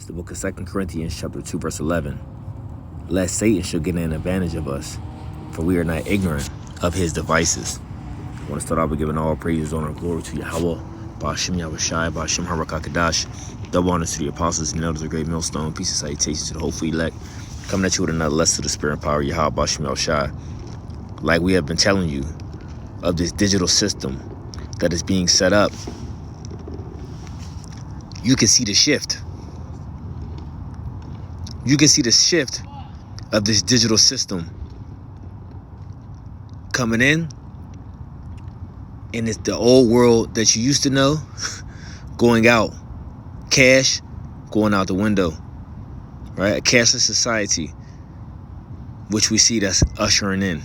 It's the book of 2 Corinthians chapter 2, verse 11. Lest Satan should get an advantage of us, for we are not ignorant of his devices. I want to start off by giving all praise, honor, and glory to Yahweh, Ba'ashem Yahushai, Ba'ashem Harakakadash. Double honors to the apostles and elders of the great millstone. Peace and salutations to the hopeful elect. Coming at you with another lesson to the spirit and power of Yahweh, Ba'ashem Yahushai. Like we have been telling you of this digital system that is being set up, you can see the shift. You can see the shift of this digital system coming in, and it's the old world that you used to know going out. Cash going out the window, right? A cashless society, which we see that's ushering in.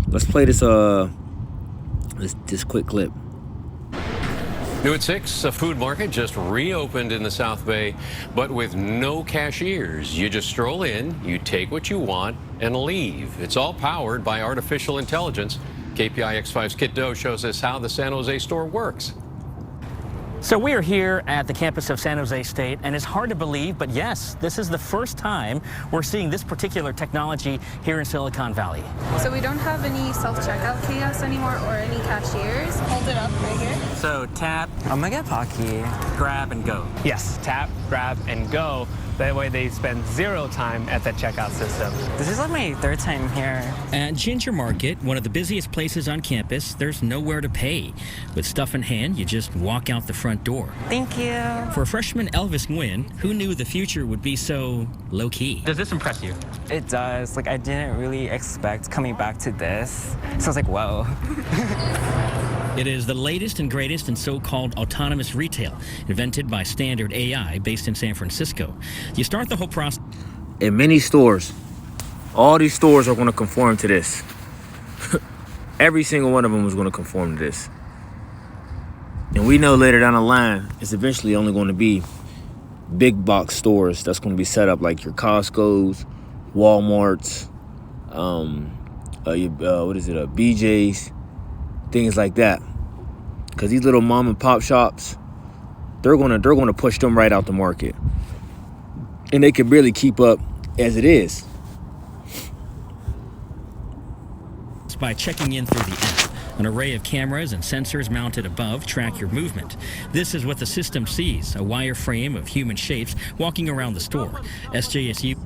Let's play this quick clip. New at 6, a food market just reopened in the South Bay, but with no cashiers. You just stroll in, you take what you want, and leave. It's all powered by artificial intelligence. KPI X5's Kit Doe shows us how the San Jose store works. So we are here at the campus of San Jose State, and it's hard to believe, but yes, this is the first time we're seeing this particular technology here in Silicon Valley. So we don't have any self-checkout kiosks anymore or any cashiers. Hold it up right here. So tap, Omega Pocky. grab, and go. Yes, tap, grab, and go. That way they spend zero time at the checkout system. This is like my third time here. At Ginger Market, one of the busiest places on campus, there's nowhere to pay. With stuff in hand, you just walk out the front door. Thank you. For freshman Elvis Nguyen, who knew the future would be so low-key? Does this impress you? It does. Like, I didn't really expect coming back to this. So I was like, whoa. It is the latest and greatest in so-called autonomous retail, invented by Standard AI, based in San Francisco. You start the whole process. In many stores, all these stores are going to conform to this. Every single one of them is going to conform to this. And we know later down the line, it's eventually only going to be big box stores that's going to be set up like your Costco's, Walmart's, BJ's, things like that. Because these little mom and pop shops, they're gonna push them right out the market, and they can barely keep up as it is. By checking in through the app. An array of cameras and sensors mounted above track your movement. This is what the system sees, a wireframe of human shapes walking around the store. SJSU.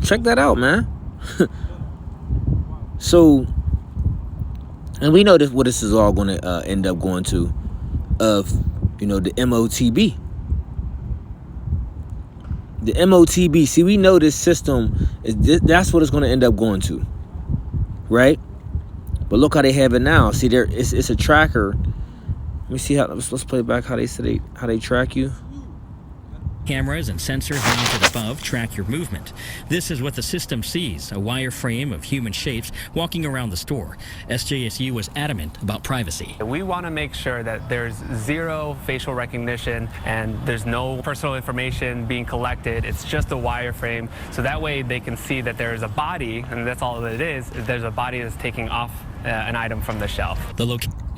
Check that out, man. So, and we know what this is all going to end up going to, of, the MOTB. The MOTB. See, we know this system that's what it's going to end up going to, right? But look how they have it now. See, it's a tracker. Let me see how. Let's play back how they track you. Cameras and sensors mounted above track your movement. This is what the system sees, a wireframe of human shapes walking around the store. SJSU was adamant about privacy. We want to make sure that there's zero facial recognition and there's no personal information being collected. It's just a wireframe. So that way they can see that there's a body, and that's all that it is. There's a body that's taking off an item from the shelf.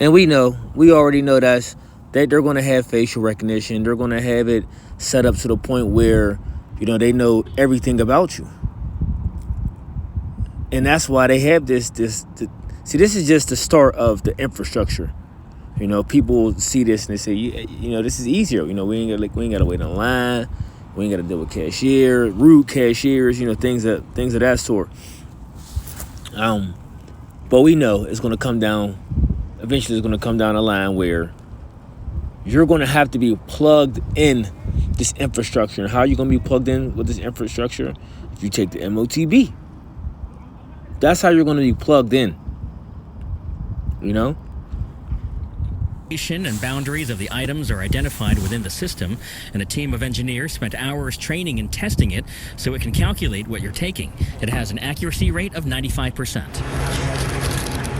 And we already know that they're going to have facial recognition. They're going to have it set up to the point where, they know everything about you. And that's why they have this. See, this is just the start of the infrastructure. People see this and they say, this is easier. We ain't got to wait in line. We ain't got to deal with rude cashiers, things of that sort. But we know it's going to come down. Eventually, it's going to come down a line where you're going to have to be plugged in this infrastructure. And how are you going to be plugged in with this infrastructure? If you take the MOTB. That's how you're going to be plugged in. And boundaries of the items are identified within the system, and a team of engineers spent hours training and testing it so it can calculate what you're taking. It has an accuracy rate of 95%.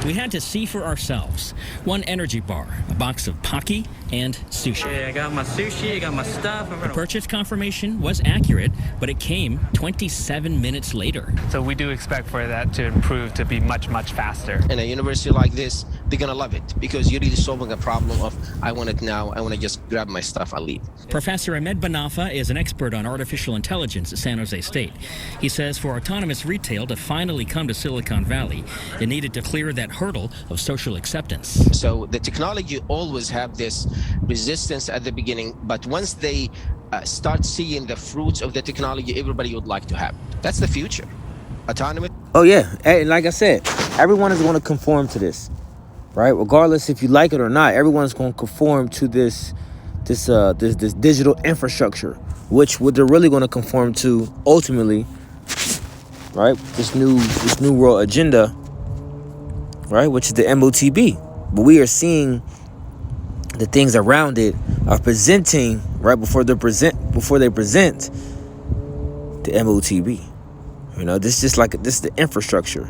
We had to see for ourselves. One energy bar, a box of Pocky, and sushi. I got my sushi, I got my stuff. The purchase confirmation was accurate, but it came 27 minutes later. So we do expect for that to improve to be much, much faster. In a university like this, they're gonna love it because you're really solving a problem of I want it now, I want to just grab my stuff, I'll leave. Professor Ahmed Banafa is an expert on artificial intelligence at San Jose State. He says for autonomous retail to finally come to Silicon Valley, it needed to clear that hurdle of social acceptance. So the technology always have this resistance at the beginning, but once they start seeing the fruits of the technology, everybody would like to have. That's the future. Autonomous. Oh yeah, and like I said, everyone is going to conform to this, right? Regardless if you like it or not, everyone's going to conform to this digital infrastructure, which what they're really going to conform to ultimately, right? This new world agenda, right? Which is the MOTB. But we are seeing the things around it are presenting right before they present the MOTB. You know, this is the infrastructure.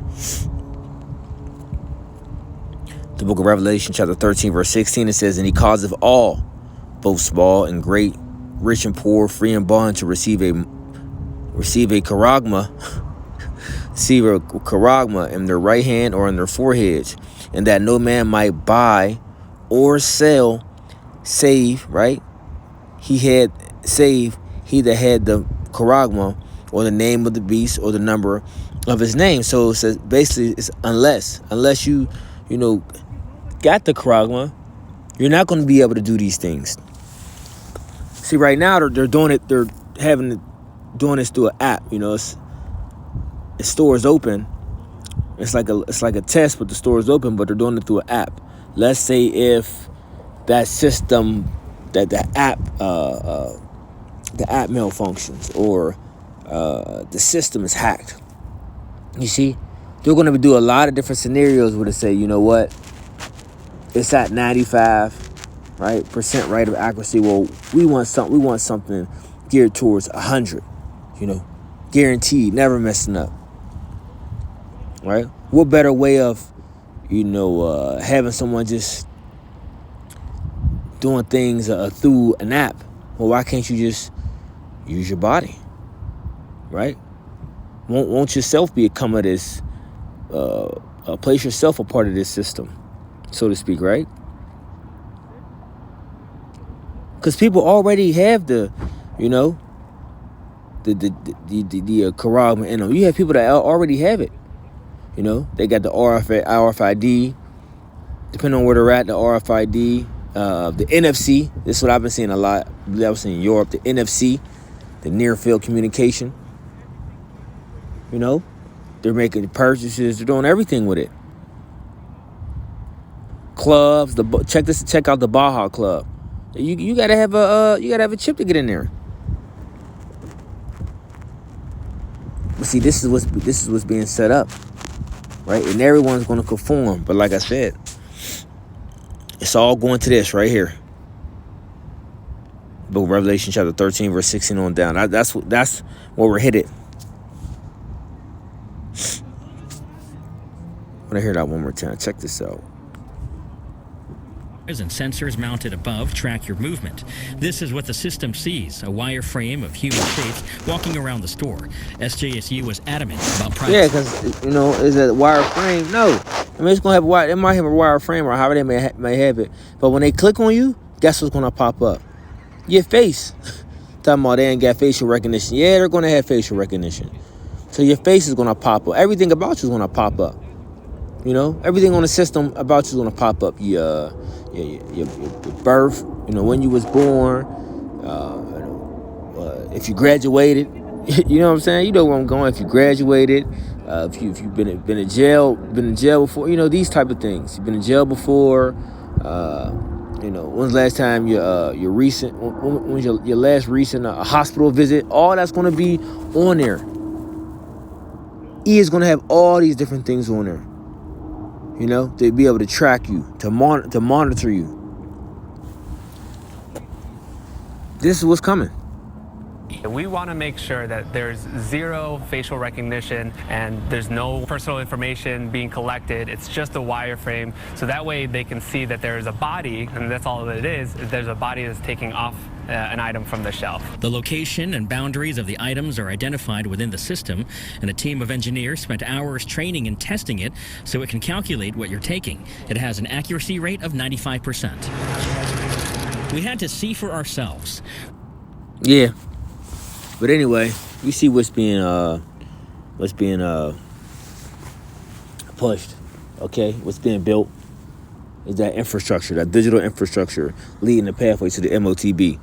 The book of Revelation, chapter 13, verse 16, it says, "And he causeth all, both small and great, rich and poor, free and bond, to receive a charagma, receive a charagma in their right hand or in their foreheads, and that no man might buy or sell, save," right? He that had the charagma, or the name of the beast, or the number of his name. So it says basically it's unless you got the charagma, you're not going to be able to do these things. See, right now they're doing it. They're doing this through an app. You know, the store is open. It's like a test, but the store is open. But they're doing it through an app. Let's say if that system, that the app malfunctions, or the system is hacked. You see, they're going to do a lot of different scenarios where they say, you know what, it's at 95% rate of accuracy. Well, we want something geared towards 100. You know, guaranteed, never messing up. Right? What better way of having someone just doing things through an app? Well, why can't you just use your body? Right? Won't yourself become of this, place yourself a part of this system, so to speak, right? Because people already have the charagma in them. You have people that already have it. You know, they got the RFID, depending on where they're at, the RFID, the NFC. This is what I've been seeing a lot. I believe I was seeing in Europe, the NFC, the near field communication. You know, they're making purchases. They're doing everything with it. Clubs. Check out the Baja Club. You gotta have a chip to get in there. But see, this is what's being set up, right? And everyone's going to conform. But like I said, it's all going to this right here. Book of Revelation, chapter 13, verse 16 on down. That's where we're headed. I want to hear that one more time. Check this out. And sensors mounted above track your movement. This is what the system sees, a wireframe of human shapes walking around the store. SJSU was adamant about privacy. Yeah, because, is a wireframe? No. I mean, it's going to have a wire. It might have a wireframe or however they may have it. But when they click on you, guess what's going to pop up? Your face. Talking about they ain't got facial recognition. Yeah, they're going to have facial recognition. So your face is going to pop up. Everything about you is going to pop up. You know, everything on the system about you is going to pop up. Your birth, when you was born, if you graduated, you know what I'm saying? You know where I'm going. If you graduated, if you've been in jail before, these type of things. You've been in jail before. When's the last time your recent? When's your last recent hospital visit? All that's going to be on there. E is going to have all these different things on there. They'd be able to track you, to monitor you. This is what's coming. We want to make sure that there's zero facial recognition and there's no personal information being collected. It's just a wireframe. So that way they can see that there's a body, and that's all that it is there's a body that's taking off an item from the shelf. The location and boundaries of the items are identified within the system, and a team of engineers spent hours training and testing it so it can calculate what you're taking. It has an accuracy rate of 95%. We had to see for ourselves. Yeah. But anyway, you see what's being pushed, okay? What's being built is that infrastructure, that digital infrastructure leading the pathway to the MOTB.